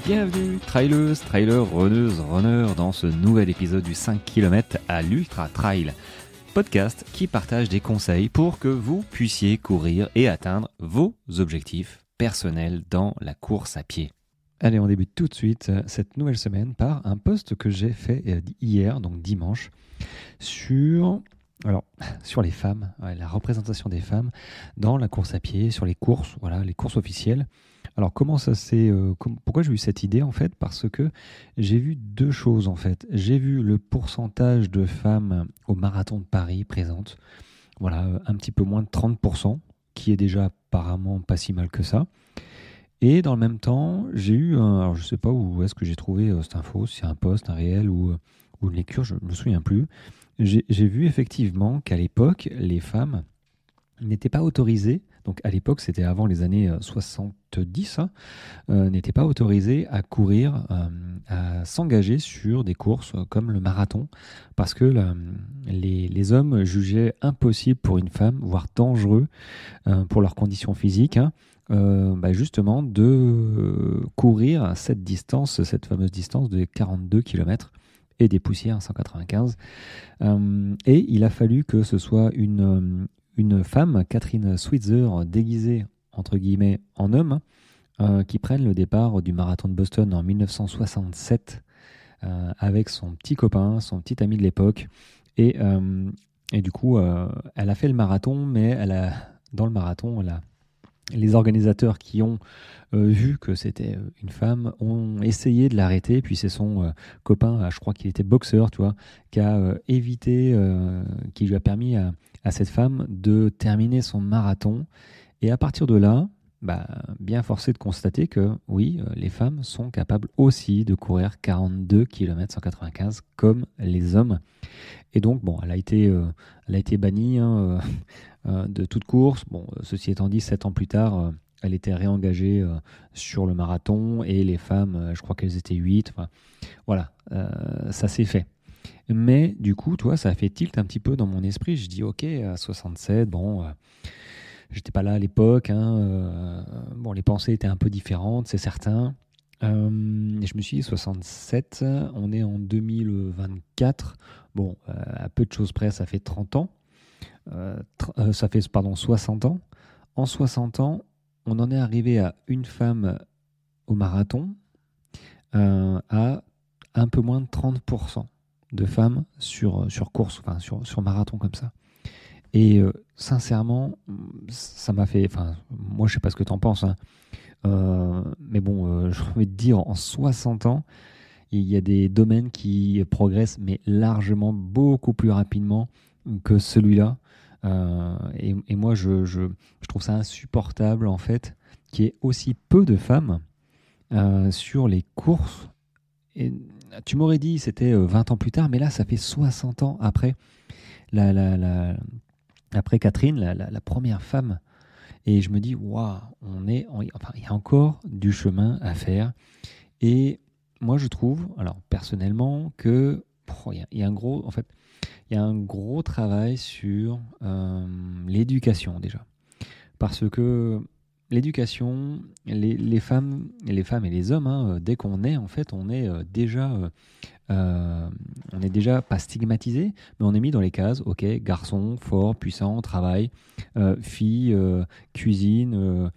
Bienvenue, traileuses, trailers, runneuses, runners, dans ce nouvel épisode du 5 km à l'Ultra Trail, podcast qui partage des conseils pour que vous puissiez courir et atteindre vos objectifs personnels dans la course à pied. Allez, on débute tout de suite cette nouvelle semaine par un post que j'ai fait hier, donc dimanche, sur les femmes, la représentation des femmes dans la course à pied, sur les courses, les courses officielles. Alors pourquoi j'ai eu cette idée en fait? Parce que j'ai vu deux choses en fait. J'ai vu le pourcentage de femmes au marathon de Paris présentes, un petit peu moins de 30%, qui est déjà apparemment pas si mal que ça. Et dans le même temps, j'ai eu alors je sais pas où est-ce que j'ai trouvé cette info, si c'est un post, un réel ou une lecture, je me souviens plus. J'ai vu effectivement qu'à l'époque, les femmes n'étaient pas autorisées, donc à l'époque c'était avant les années 70, n'étaient pas autorisées à courir, à s'engager sur des courses comme le marathon, parce que les hommes jugeaient impossible pour une femme, voire dangereux pour leurs conditions physiques, justement de courir cette fameuse distance de 42 km et des poussières 195. Et il a fallu que ce soit une femme, Catherine Switzer, déguisée entre guillemets en homme, qui prenne le départ du marathon de Boston en 1967 avec son petit copain, son petit ami de l'époque. Et du coup, elle a fait le marathon, mais dans le marathon, les organisateurs qui ont vu que c'était une femme ont essayé de l'arrêter, puis c'est son copain, je crois qu'il était boxeur, tu vois, qui a évité, qui lui a permis à cette femme de terminer son marathon. Et à partir de là, bien forcé de constater que oui, les femmes sont capables aussi de courir 42 km 195 comme les hommes. Et donc, elle a été bannie de toute course. Ceci étant dit, 7 ans plus tard, elle était réengagée sur le marathon et les femmes, je crois qu'elles étaient 8. Ça s'est fait. Mais du coup, ça a fait tilt un petit peu dans mon esprit. Je dis, ok, à 67, j'étais pas là à l'époque. Les pensées étaient un peu différentes, c'est certain. Et je me suis dit, 67, on est en 2024. À peu de choses près, ça fait 30 ans. Ça fait 60 ans. En 60 ans, on en est arrivé à une femme au marathon, à un peu moins de 30% de femmes sur course, sur marathon comme ça. Et sincèrement, ça m'a fait... moi, je sais pas ce que tu en penses, mais j'ai envie de dire, en 60 ans, il y a des domaines qui progressent, mais largement, beaucoup plus rapidement que celui-là. Et moi, je trouve ça insupportable, en fait, qu'il y ait aussi peu de femmes sur les courses. Et tu m'aurais dit c'était 20 ans plus tard, mais là, ça fait 60 ans après après Catherine, la première femme. Et je me dis, waouh, il y a encore du chemin à faire. Et moi, je trouve, alors personnellement, que il y a un gros travail sur l'éducation déjà. Parce que l'éducation, les femmes et les hommes, dès qu'on est, en fait, on est déjà pas stigmatisé, mais on est mis dans les cases, ok, garçon, fort, puissant, travail, fille, cuisine,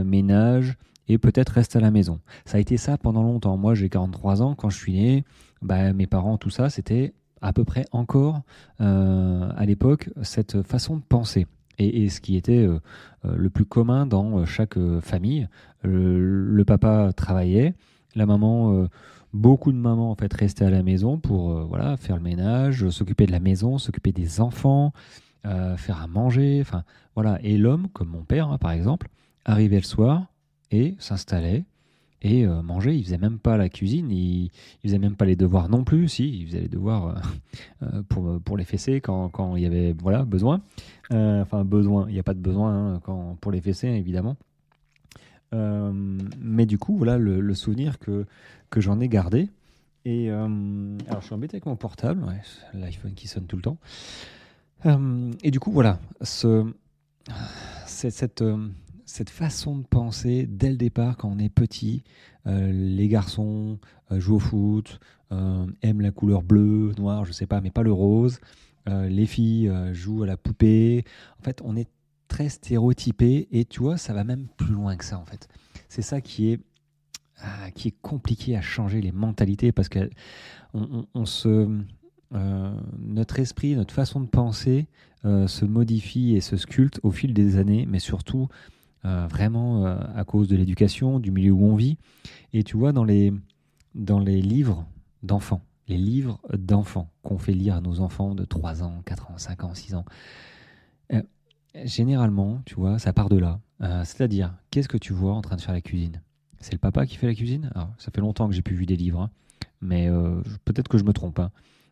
ménage, et peut-être reste à la maison. Ça a été ça pendant longtemps. Moi, j'ai 43 ans, quand je suis né, mes parents, tout ça, c'était à peu près encore, à l'époque, cette façon de penser. Et ce qui était le plus commun dans chaque famille, le papa travaillait, la maman, beaucoup de mamans en fait restaient à la maison pour faire le ménage, s'occuper de la maison, s'occuper des enfants, faire à manger, Et l'homme, comme mon père par exemple, arrivait le soir et s'installait et mangeait. Il faisait même pas la cuisine, il faisait même pas les devoirs non plus. Si, il faisait les devoirs pour les fessées quand il y avait besoin. Besoin, il n'y a pas de besoin pour les fessées évidemment. Mais du coup, le souvenir que j'en ai gardé. Et alors, je suis embêté avec mon portable, l'iPhone qui sonne tout le temps. Et du coup, cette cette façon de penser dès le départ quand on est petit. Les garçons jouent au foot, aiment la couleur bleue, noire, je sais pas, mais pas le rose. Les filles jouent à la poupée. En fait, on est très stéréotypé et tu vois, ça va même plus loin que ça en fait. C'est ça qui est compliqué à changer les mentalités parce que notre esprit, notre façon de penser se modifie et se sculpte au fil des années, mais surtout vraiment à cause de l'éducation, du milieu où on vit. Et tu vois, dans les livres d'enfants, les livres d'enfants qu'on fait lire à nos enfants de 3 ans, 4 ans, 5 ans, 6 ans, euh, généralement, tu vois, ça part de là. C'est-à-dire, qu'est-ce que tu vois en train de faire la cuisine? C'est le papa qui fait la cuisine? Alors, ça fait longtemps que j'ai plus vu des livres, hein, mais peut-être que je me trompe, hein.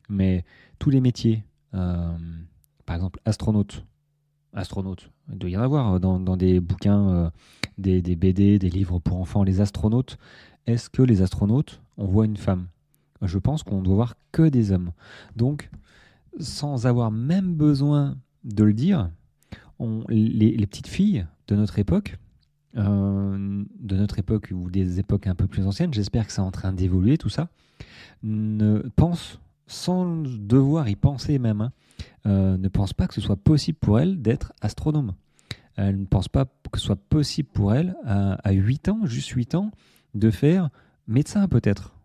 Mais tous les métiers, par exemple astronaute, il doit y en avoir dans des bouquins, des BD, des livres pour enfants, les astronautes. Est-ce que les astronautes, on voit une femme? Je pense qu'on doit voir que des hommes. Donc, sans avoir même besoin de le dire, les petites filles de notre époque ou des époques un peu plus anciennes, j'espère que c'est en train d'évoluer tout ça, ne pensent, sans devoir y penser même, hein, ne pensent pas que ce soit possible pour elles d'être astronome. Elles ne pensent pas que ce soit possible pour elles, à 8 ans, juste 8 ans, de faire médecin peut-être.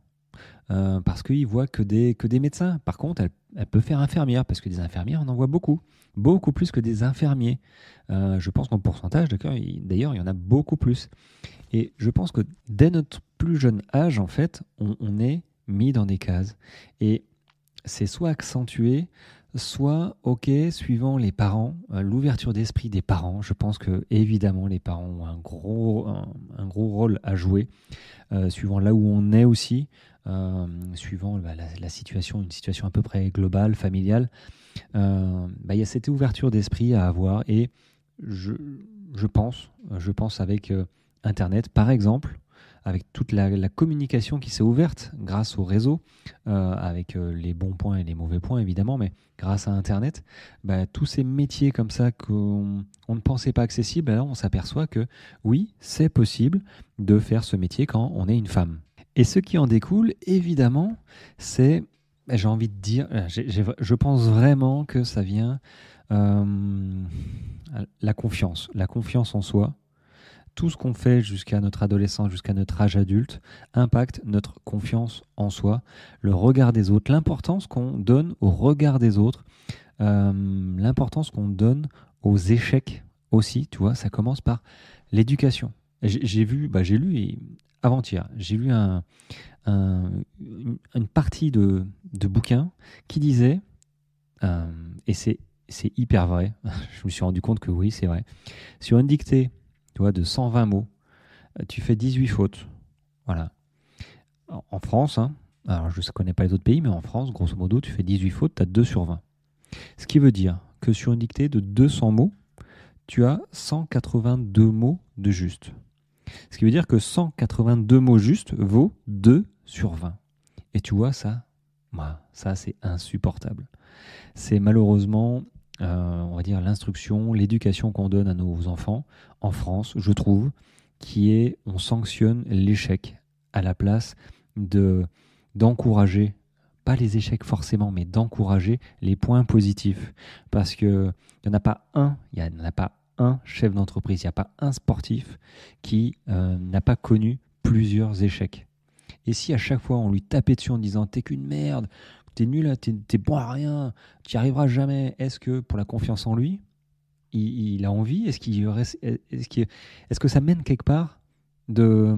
Parce qu'ils voient que des médecins. Par contre, elle peut faire infirmière, parce que des infirmières, on en voit beaucoup. Beaucoup plus que des infirmiers. Je pense qu'en pourcentage, d'ailleurs, il y en a beaucoup plus. Et je pense que dès notre plus jeune âge, en fait, on est mis dans des cases. Et c'est soit accentué, soit ok, suivant les parents, l'ouverture d'esprit des parents. Je pense que évidemment les parents ont un gros rôle à jouer, suivant là où on est aussi, suivant la situation, une situation à peu près globale, familiale. Il y a cette ouverture d'esprit à avoir et je pense avec Internet, par exemple, avec toute la communication qui s'est ouverte grâce au réseau, avec les bons points et les mauvais points évidemment, mais grâce à Internet, tous ces métiers comme ça qu'on ne pensait pas accessibles, alors on s'aperçoit que oui, c'est possible de faire ce métier quand on est une femme. Et ce qui en découle, évidemment, c'est, j'ai envie de dire, je pense vraiment que ça vient la confiance en soi. Tout ce qu'on fait jusqu'à notre adolescence, jusqu'à notre âge adulte, impacte notre confiance en soi, le regard des autres, l'importance qu'on donne au regard des autres, l'importance qu'on donne aux échecs aussi, tu vois, ça commence par l'éducation. J'ai lu avant-hier, j'ai lu une partie de bouquin qui disait, et c'est hyper vrai, je me suis rendu compte que oui, c'est vrai, sur une dictée, tu vois, de 120 mots, tu fais 18 fautes. Voilà. En France, hein, alors je ne connais pas les autres pays, mais en France, grosso modo, tu fais 18 fautes, tu as 2 sur 20. Ce qui veut dire que sur une dictée de 200 mots, tu as 182 mots de juste. Ce qui veut dire que 182 mots justes vaut 2 sur 20. Et tu vois, ça c'est insupportable. C'est malheureusement, on va dire, l'instruction, l'éducation qu'on donne à nos enfants en France, je trouve, on sanctionne l'échec à la place d'encourager, pas les échecs forcément, mais d'encourager les points positifs. Parce qu'il n'y en a pas un chef d'entreprise, il n'y a pas un sportif qui n'a pas connu plusieurs échecs. Et si à chaque fois on lui tapait dessus en disant « t'es qu'une merde », t'es nul, t'es bon à rien, tu n'y arriveras jamais. Est-ce que pour la confiance en lui, il a envie? Est-ce que ça mène quelque part de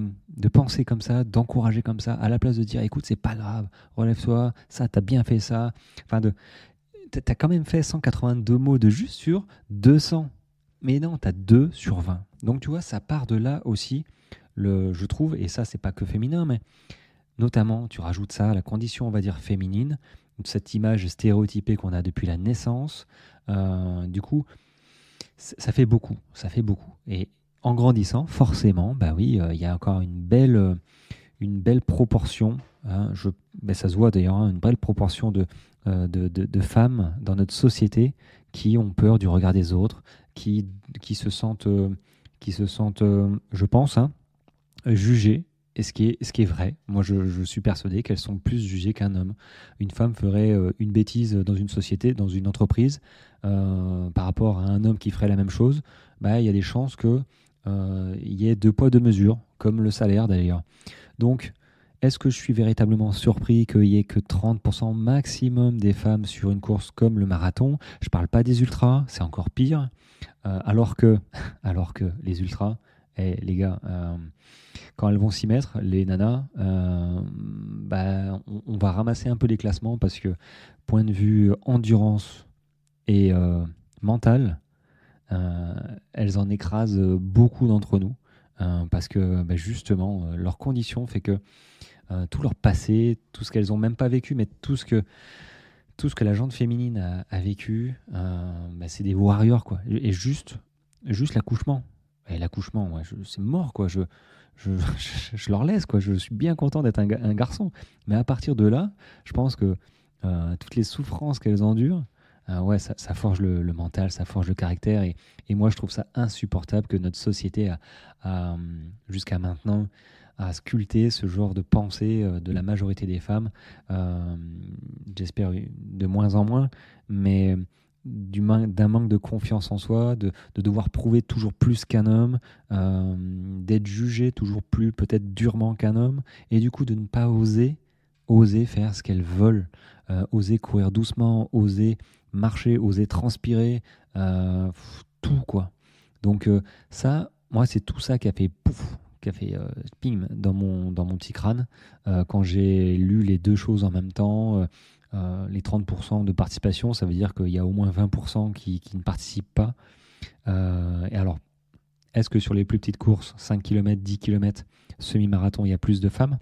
penser comme ça, d'encourager comme ça, à la place de dire écoute, c'est pas grave, relève-toi, ça, t'as bien fait ça. Enfin, t'as quand même fait 182 mots de juste sur 200. Mais non, t'as 2 sur 20. Donc tu vois, ça part de là aussi, je trouve, et ça, c'est pas que féminin, mais notamment, tu rajoutes ça à la condition, on va dire, féminine, cette image stéréotypée qu'on a depuis la naissance. Du coup, ça fait beaucoup. Et en grandissant, forcément, il y a encore une belle proportion, hein, ça se voit d'ailleurs, hein, une belle proportion de femmes dans notre société qui ont peur du regard des autres, qui se sentent qui se sentent, je pense, jugées. Et ce qui est vrai, moi je suis persuadé qu'elles sont plus jugées qu'un homme. Une femme ferait une bêtise dans une société, dans une entreprise, par rapport à un homme qui ferait la même chose, bah, il y a des chances qu'il y ait deux poids, deux mesures, comme le salaire d'ailleurs. Donc, est-ce que je suis véritablement surpris qu'il n'y ait que 30% maximum des femmes sur une course comme le marathon? Je ne parle pas des ultras, c'est encore pire. Alors que les ultras, les gars, quand elles vont s'y mettre, les nanas, bah, on va ramasser un peu les classements parce que point de vue endurance et mental, elles en écrasent beaucoup d'entre nous parce que bah, justement, leur condition fait que tout leur passé, tout ce qu'elles n'ont même pas vécu, mais tout ce que la gente féminine a vécu, bah, c'est des warriors, quoi. Et juste l'accouchement. Et l'accouchement, ouais, c'est mort, quoi. Je leur laisse, quoi. Je suis bien content d'être un garçon. Mais à partir de là, je pense que toutes les souffrances qu'elles endurent, ouais, ça forge le mental, ça forge le caractère. Et moi, je trouve ça insupportable que notre société jusqu'à maintenant, a sculpté ce genre de pensée de la majorité des femmes. J'espère de moins en moins, mais d'un manque de confiance en soi, de devoir prouver toujours plus qu'un homme, d'être jugé toujours plus peut-être durement qu'un homme, et du coup de ne pas oser faire ce qu'elles veulent, oser courir doucement, oser marcher, oser transpirer, tout quoi. Donc ça, moi c'est tout ça qui a fait pouf, qui a fait ping dans mon petit crâne quand j'ai lu les deux choses en même temps. Les 30% de participation, ça veut dire qu'il y a au moins 20% qui ne participent pas. Et alors, est-ce que sur les plus petites courses, 5 km, 10 km, semi-marathon, il y a plus de femmes?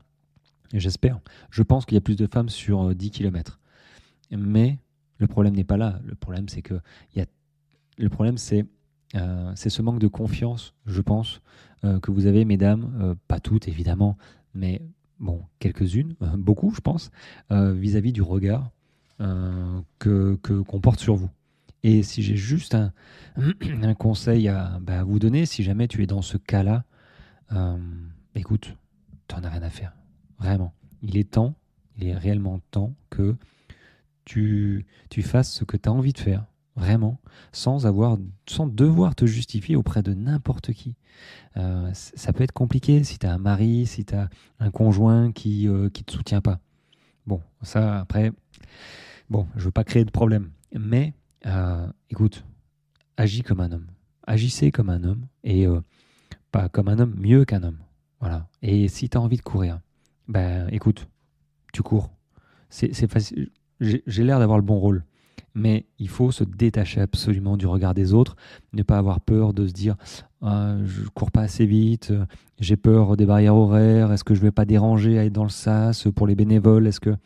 J'espère. Je pense qu'il y a plus de femmes sur 10 km. Mais le problème n'est pas là. Le problème, c'est que c'est ce manque de confiance, je pense, que vous avez, mesdames, pas toutes évidemment, mais bon, quelques-unes, beaucoup, je pense, vis-à-vis du regard qu'on porte sur vous. Et si j'ai juste un conseil à vous donner, si jamais tu es dans ce cas-là, écoute, tu n'en as rien à faire. Vraiment. Il est réellement temps que tu fasses ce que tu as envie de faire. Vraiment, sans devoir te justifier auprès de n'importe qui. Ça peut être compliqué si tu as un mari, si tu as un conjoint qui te soutient pas. Bon, ça, après, bon, je veux pas créer de problème. Mais, écoute, agis comme un homme. Agissez comme un homme et pas comme un homme, mieux qu'un homme. Voilà. Et si tu as envie de courir, écoute, tu cours. C'est facile. J'ai l'air d'avoir le bon rôle. Mais il faut se détacher absolument du regard des autres, ne pas avoir peur de se dire je cours pas assez vite, j'ai peur des barrières horaires, est-ce que je vais pas déranger à être dans le sas pour les bénévoles, est-ce que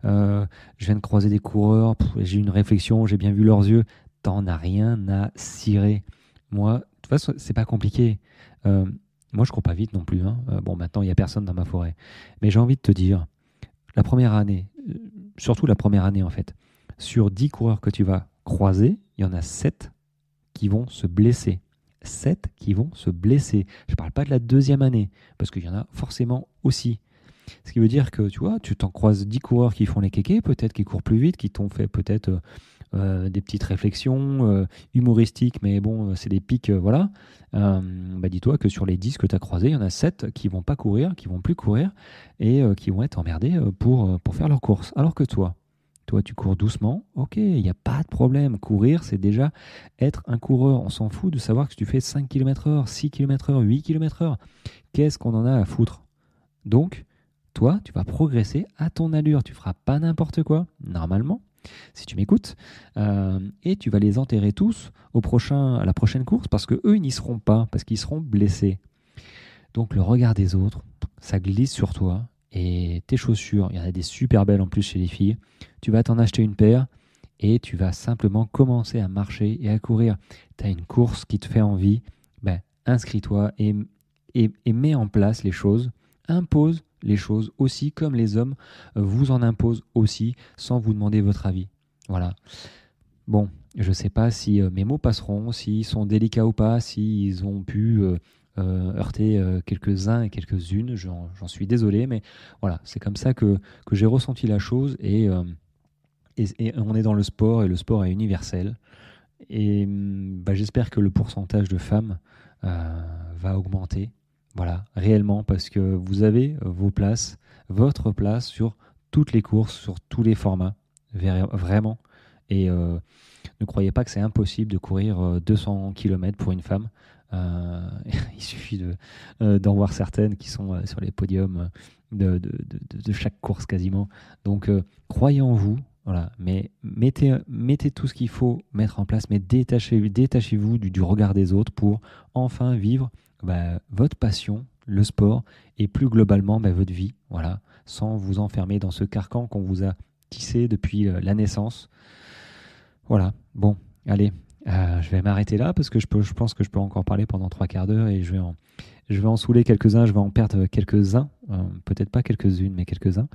je viens de croiser des coureurs, j'ai eu une réflexion, j'ai bien vu leurs yeux, t'en as rien à cirer. Moi, de toute façon, c'est pas compliqué. Moi, je cours pas vite non plus. Bon, maintenant, il y a personne dans ma forêt. Mais j'ai envie de te dire, la première année, surtout la première année en fait, sur 10 coureurs que tu vas croiser, il y en a 7 qui vont se blesser. 7 qui vont se blesser. Je ne parle pas de la deuxième année, parce qu'il y en a forcément aussi. Ce qui veut dire que, tu vois, tu t'en croises 10 coureurs qui font les kékés, peut-être qui courent plus vite, qui t'ont fait peut-être des petites réflexions humoristiques, mais bon, c'est des pics, voilà. Dis-toi que sur les 10 que tu as croisés, il y en a 7 qui vont pas courir, qui vont plus courir, et qui vont être emmerdés pour faire leur course. Alors que toi, tu cours doucement, ok, il n'y a pas de problème. Courir, c'est déjà être un coureur. On s'en fout de savoir que tu fais 5 km/h, 6 km/h, 8 km/h. Qu'est-ce qu'on en a à foutre? Donc, toi, tu vas progresser à ton allure. Tu feras pas n'importe quoi, normalement, si tu m'écoutes. Et tu vas les enterrer tous à la prochaine course parce qu'eux, ils n'y seront pas, parce qu'ils seront blessés. Donc, le regard des autres, ça glisse sur toi. Et tes chaussures, il y en a des super belles en plus chez les filles, tu vas t'en acheter une paire et tu vas simplement commencer à marcher et à courir. Tu as une course qui te fait envie, inscris-toi et mets en place les choses, impose les choses aussi comme les hommes vous en imposent aussi sans vous demander votre avis. Voilà. Bon, je ne sais pas si mes mots passeront, s'ils sont délicats ou pas, s'ils ont pu heurter quelques-uns et quelques-unes. J'en suis désolé, mais voilà, c'est comme ça que j'ai ressenti la chose. Et on est dans le sport, et le sport est universel. Et j'espère que le pourcentage de femmes va augmenter. Voilà, réellement, parce que vous avez votre place sur toutes les courses, sur tous les formats, vraiment. Et ne croyez pas que c'est impossible de courir 200 km pour une femme. Il suffit d'en voir certaines qui sont sur les podiums de chaque course quasiment. Donc, croyez en vous. Voilà, mais mettez tout ce qu'il faut mettre en place, mais détachez-vous du regard des autres pour enfin vivre votre passion, le sport, et plus globalement votre vie, voilà, sans vous enfermer dans ce carcan qu'on vous a tissé depuis la naissance. Voilà, bon, allez, je vais m'arrêter là parce que je pense que je peux encore parler pendant 3/4 d'heure et je vais en saouler quelques-uns, je vais en perdre quelques-uns, peut-être pas quelques-unes, mais quelques-uns.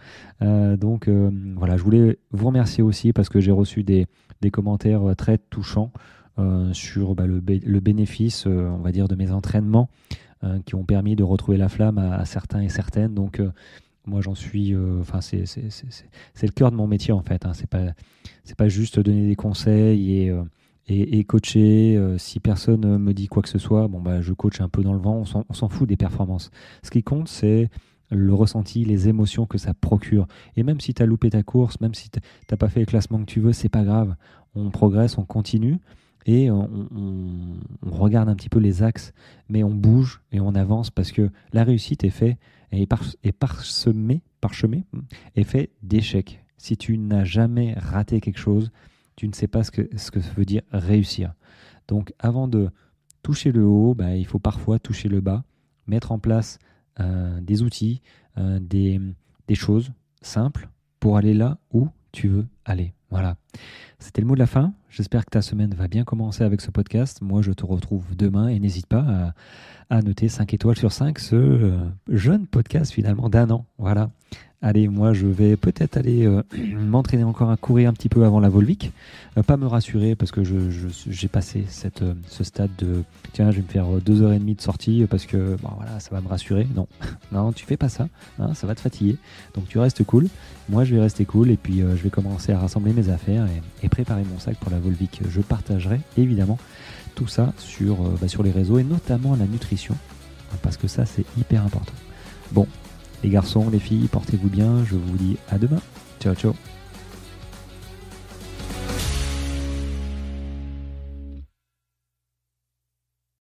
Donc voilà, je voulais vous remercier aussi parce que j'ai reçu des commentaires très touchants sur le bénéfice, on va dire, de mes entraînements qui ont permis de retrouver la flamme à certains et certaines. Donc moi j'en suis, c'est le cœur de mon métier en fait. Hein. C'est pas juste donner des conseils et coacher. Si personne me dit quoi que ce soit, je coach un peu dans le vent. On s'en fout des performances. Ce qui compte, c'est le ressenti, les émotions que ça procure. Et même si tu as loupé ta course, même si tu n'as pas fait le classement que tu veux, c'est pas grave. On progresse, on continue et on regarde un petit peu les axes, mais on bouge et on avance parce que la réussite est faite et parsemée est fait d'échecs. Si tu n'as jamais raté quelque chose, tu ne sais pas ce que ça veut dire réussir. Donc avant de toucher le haut, il faut parfois toucher le bas, mettre en place des outils, des choses simples pour aller là où tu veux aller. Voilà. C'était le mot de la fin. J'espère que ta semaine va bien commencer avec ce podcast. Moi, je te retrouve demain et n'hésite pas à noter 5 étoiles sur 5 ce jeune podcast finalement d'1 an. Voilà. Allez, moi, je vais peut-être aller m'entraîner encore à courir un petit peu avant la Volvic. Pas me rassurer parce que j'ai passé ce stade de tiens, je vais me faire 2h30 de sortie parce que voilà, ça va me rassurer. Non, non, tu fais pas ça. Hein, ça va te fatiguer. Donc tu restes cool. Moi, je vais rester cool et puis je vais commencer à rassembler mes affaires et préparer mon sac pour la Volvic. Je partagerai évidemment tout ça sur les réseaux et notamment la nutrition parce que ça, c'est hyper important. Bon. Les garçons, les filles, portez-vous bien. Je vous dis à demain. Ciao, ciao.